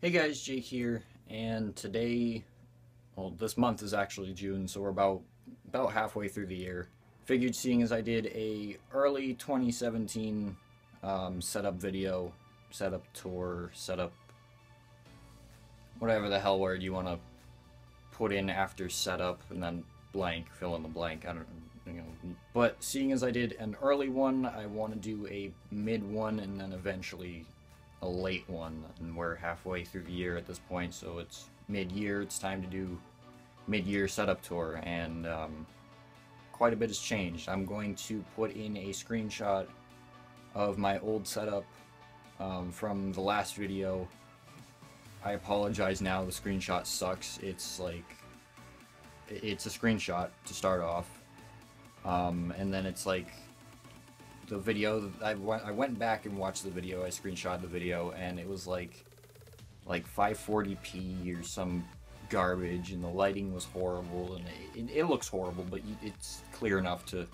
Hey guys, Jake here, and today, well, this month is actually June, so we're about halfway through the year. Figured, seeing as I did a early 2017 setup video, setup tour, setup, whatever the hell word you want to put in after setup, and then blank, fill in the blank, I don't know. But seeing as I did an early one, I want to do a mid one, and then eventually a late one, and we're halfway through the year at this point, so it's mid-year. It's time to do mid-year setup tour, and quite a bit has changed. I'm going to put in a screenshot of my old setup from the last video. I apologize now, the screenshot sucks. It's like, it's a screenshot to start off, and then it's like the video. I went back and watched the video. I screenshot the video, and it was like 540p or some garbage, and the lighting was horrible, and it looks horrible, but it's clear enough to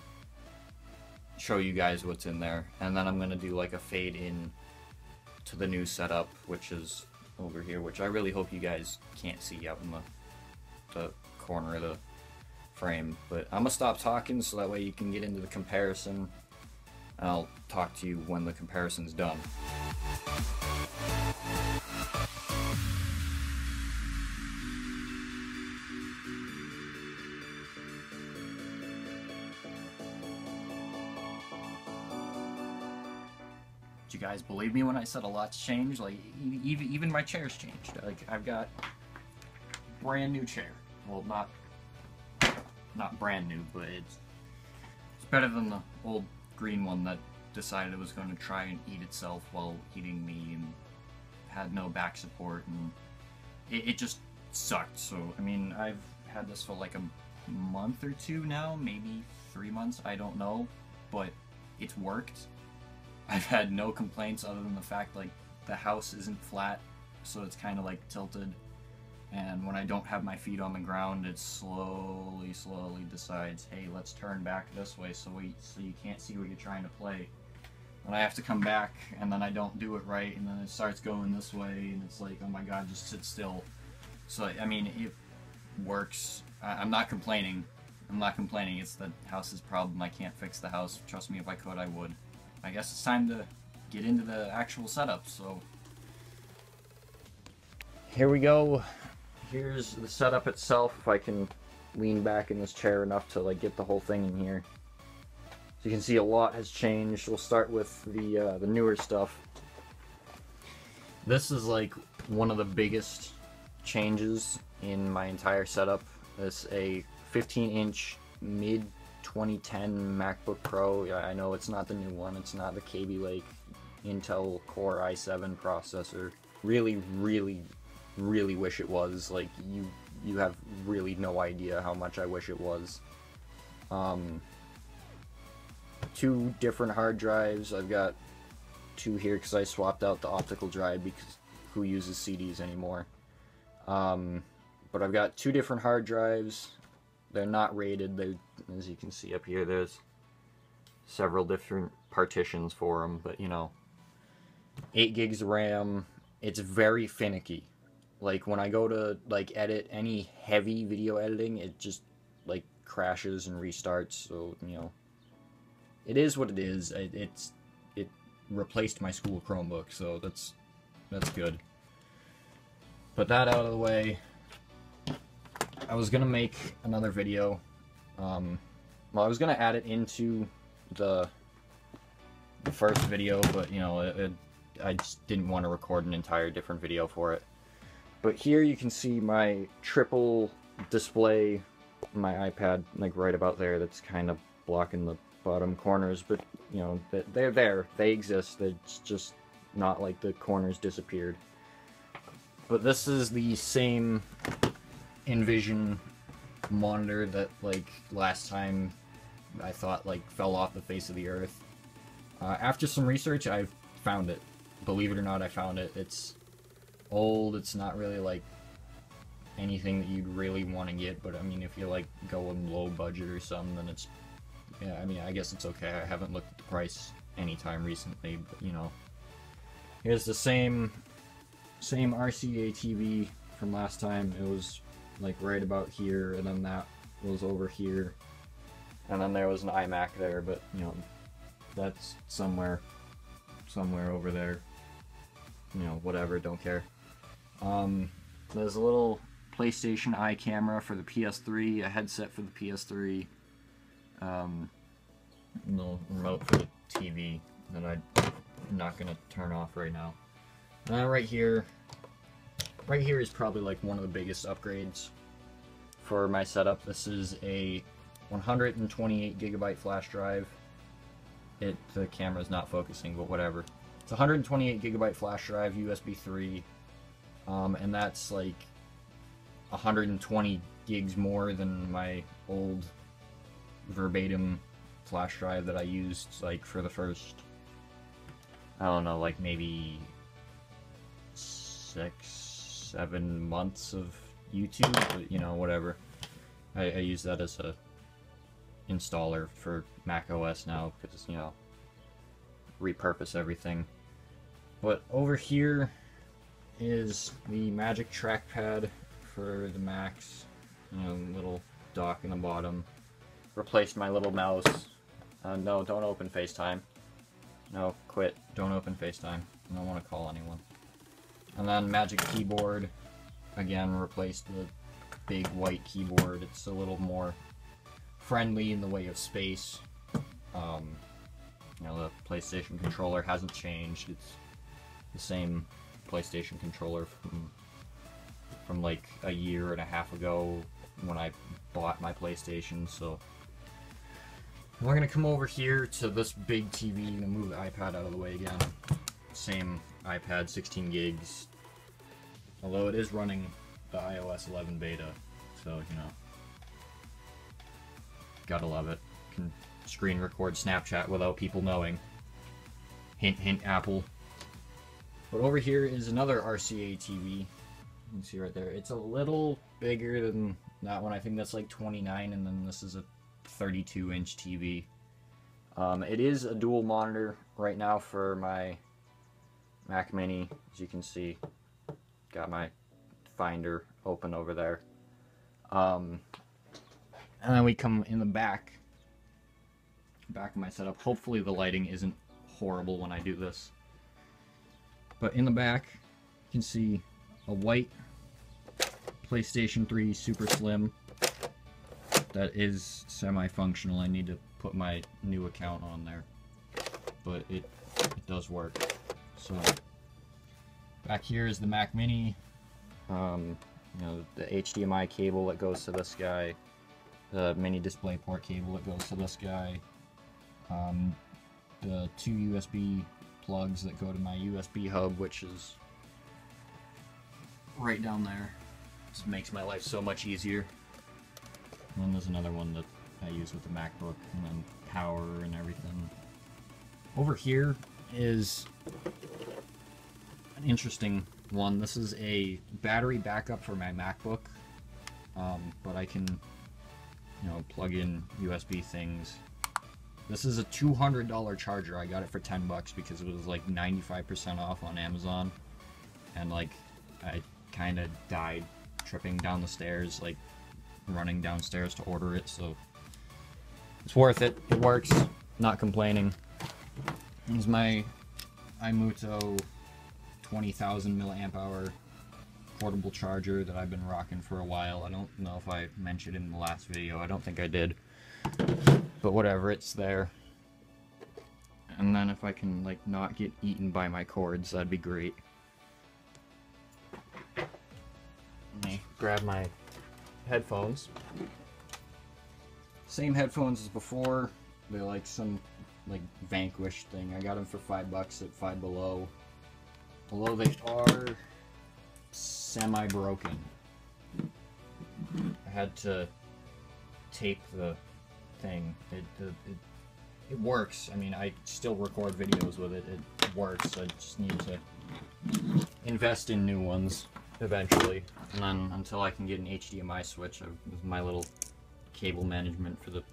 show you guys what's in there. And then I'm gonna do like a fade in to the new setup, which is over here, which I really hope you guys can't see out in the corner of the frame. But I'm gonna stop talking so that way you can get into the comparison. I'll talk to you when the comparison's done. Did you guys believe me when I said a lot's changed? Like, even my chair's changed. Like, I've got brand new chair. Well, not brand new, but it's better than the old green one that decided it was going to try and eat itself while eating me and had no back support, and it just sucked. So, I mean, I've had this for like a month or two now, maybe 3 months, I don't know, but it's worked. I've had no complaints other than the fact like the house isn't flat, so it's kind of like tilted, and when I don't have my feet on the ground, it slowly decides, hey, let's turn back this way so you can't see what you're trying to play. And I have to come back, and then I don't do it right, and then it starts going this way, and it's like, oh my god, just sit still. So, I mean, it works. I'm not complaining. It's the house's problem. I can't fix the house. Trust me, if I could, I would. I guess it's time to get into the actual setup, so here we go. Here's the setup itself, if I can lean back in this chair enough to like get the whole thing in here. So you can see a lot has changed. We'll start with the newer stuff. This is like one of the biggest changes in my entire setup. This is a 15-inch MID-2017 MacBook Pro. Yeah, I know it's not the new one. It's not the Kaby Lake Intel Core i7 processor. Really wish it was. Like, you have really no idea how much I wish it was. 2 different hard drives. I've got 2 here because I swapped out the optical drive because who uses CDs anymore. But I've got 2 different hard drives. They're not rated. They, as you can see up here, there's several different partitions for them, but you know, 8 gigs of RAM. It's very finicky. Like, when I go to like edit any heavy video editing, it just like crashes and restarts. So, you know, it is what it is. It replaced my school Chromebook, so that's good. Put that out of the way. I was gonna make another video. Well, I was gonna add it into the first video, but you know, I just didn't want to record an entire different video for it. But here you can see my triple display, my iPad, like right about there. That's kind of blocking the bottom corners, but you know, they're there. They exist. It's just not like the corners disappeared. But this is the same Envision monitor that like last time I thought like fell off the face of the earth. After some research, I found it. Believe it or not, I found it. It's old. It's not really like anything that you'd really want to get, but I mean, if you like going low budget or something, then it's, yeah, I mean, I guess it's okay. I haven't looked at the price anytime recently, but you know, here's the same same RCA TV from last time. It was like right about here, and then that was over here, and then there was an iMac there, but you know, that's somewhere over there. You know, whatever, don't care. There's a little PlayStation Eye camera for the PS3, a headset for the PS3, little remote for the TV that I'm not gonna turn off right now. And then right here is probably like one of the biggest upgrades for my setup. This is a 128 gigabyte flash drive. The camera's not focusing, but whatever. It's a 128 gigabyte flash drive, USB 3, and that's like 120 gigs more than my old verbatim flash drive that I used like for the first, I don't know, like maybe 6-7 months of YouTube, but you know, whatever. I use that as a installer for Mac OS now because, you know, repurpose everything. But over here is the Magic Trackpad for the Macs, you know, little dock in the bottom. Replaced my little mouse. No, don't open FaceTime. No, quit. Don't open FaceTime. I don't want to call anyone. And then Magic Keyboard. Again, replaced the big white keyboard. It's a little more friendly in the way of space. You know, the PlayStation controller hasn't changed. It's the same PlayStation controller from like a year and a half ago when I bought my PlayStation. So we're gonna come over here to this big TV and move the iPad out of the way again. Same iPad, 16 gigs. Although it is running the iOS 11 beta, so you know, gotta love it. Can screen record Snapchat without people knowing. Hint, hint, Apple. But over here is another RCA TV. You can see right there. It's a little bigger than that one. I think that's like 29, and then this is a 32-inch TV. It is a dual monitor right now for my Mac Mini. As you can see, got my Finder open over there. And then we come in the back of my setup. Hopefully the lighting isn't horrible when I do this. But in the back, you can see a white PlayStation 3 Super Slim that is semi-functional. I need to put my new account on there, but it does work. So back here is the Mac Mini. You know, the HDMI cable that goes to this guy, the mini DisplayPort cable that goes to this guy, the 2 USB plugs that go to my USB hub, which is right down there. This makes my life so much easier. And then there's another one that I use with the MacBook, and then power and everything. Over here is an interesting one. This is a battery backup for my MacBook, but I can, you know, plug in USB things. This is a $200 charger. I got it for 10 bucks because it was like 95% off on Amazon, and like I kind of died tripping down the stairs, like running downstairs to order it, so it's worth it. It works. Not complaining. This is my iMuto 20,000 milliamp hour portable charger that I've been rocking for a while. I don't know if I mentioned it in the last video. I don't think I did. But whatever, it's there. And then if I can like not get eaten by my cords, that'd be great. Let me grab my headphones. Same headphones as before. They're like some like Vanquish thing. I got them for $5 at Five Below. Although they are semi-broken. I had to tape the thing. It works. I mean, I still record videos with it. It works. I just need to invest in new ones eventually. And then until I can get an HDMI switch, with my little cable management for the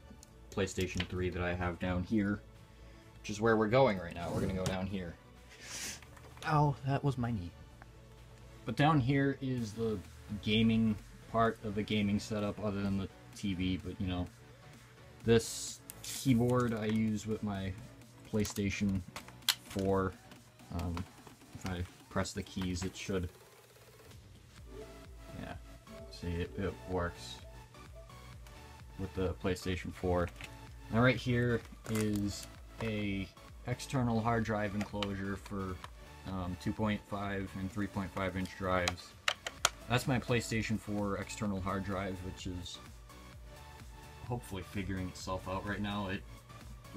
PlayStation 3 that I have down here, which is where we're going right now. We're gonna go down here. Ow, that was my knee. But down here is the gaming part of the gaming setup, other than the TV. But you know, this keyboard I use with my PlayStation 4. If I press the keys, it should, yeah, see, it works with the PlayStation 4. Now right here is a external hard drive enclosure for 2.5 and 3.5 inch drives. That's my PlayStation 4 external hard drive, which is hopefully figuring itself out right now. It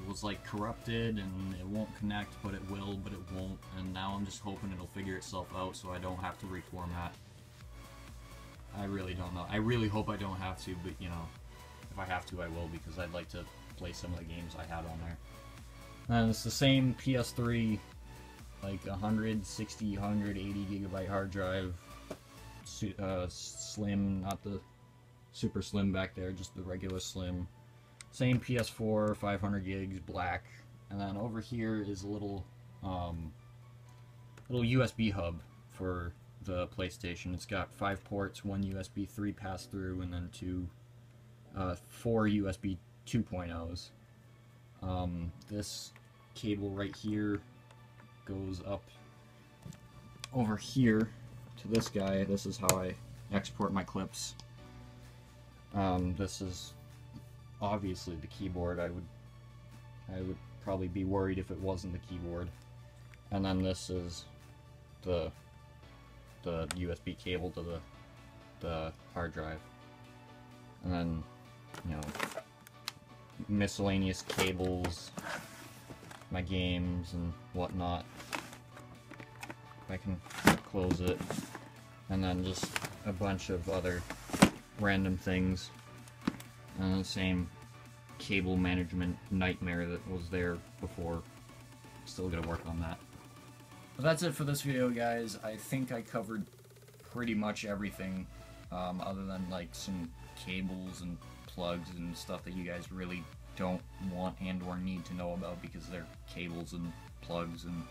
was like corrupted and it won't connect, but it will, but it won't, and now I'm just hoping it'll figure itself out so I don't have to reformat. I really don't know. I really hope I don't have to, but you know, if I have to, I will, because I'd like to play some of the games I had on there. And it's the same PS3, like 160, 180 gigabyte hard drive, slim, not the super slim back there, just the regular slim. Same PS4, 500 gigs, black. And then over here is a little USB hub for the PlayStation. It's got 5 ports, 1 USB 3 pass-through, and then 4 USB 2.0s. This cable right here goes up over here to this guy. This is how I export my clips. This is obviously the keyboard. I would probably be worried if it wasn't the keyboard. And then this is the USB cable to the hard drive. And then, you know, miscellaneous cables, my games and whatnot. If I can close it. And then just a bunch of other random things. And the same cable management nightmare that was there before. Still gonna work on that. But that's it for this video, guys. I think I covered pretty much everything, other than like some cables and plugs and stuff that you guys really don't want and or need to know about, because they're cables and plugs and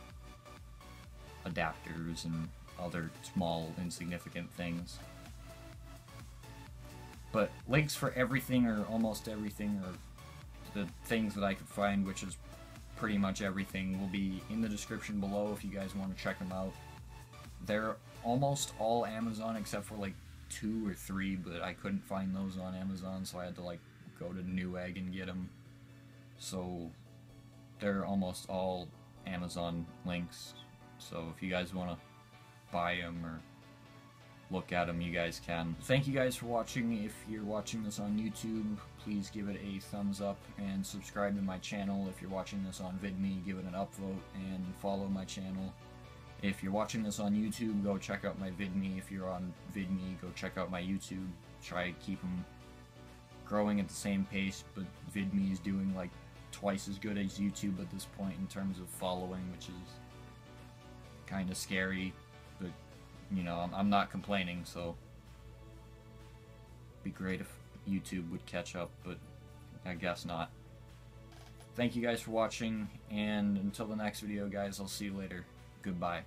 adapters and other small insignificant things. But links for everything, or almost everything, or the things that I could find, which is pretty much everything, will be in the description below if you guys want to check them out. They're almost all Amazon except for like 2 or 3, but I couldn't find those on Amazon, so I had to like go to Newegg and get them. So they're almost all Amazon links. So if you guys want to buy them or look at them, you guys can. Thank you guys for watching. If you're watching this on YouTube, please give it a thumbs up and subscribe to my channel. If you're watching this on VidMe, give it an upvote and follow my channel. If you're watching this on YouTube, go check out my VidMe. If you're on VidMe, go check out my YouTube. Try to keep them growing at the same pace, but VidMe is doing like twice as good as YouTube at this point in terms of following, which is kind of scary, but you know, I'm not complaining, so it'd be great if YouTube would catch up, but I guess not. Thank you guys for watching, and until the next video, guys, I'll see you later. Goodbye.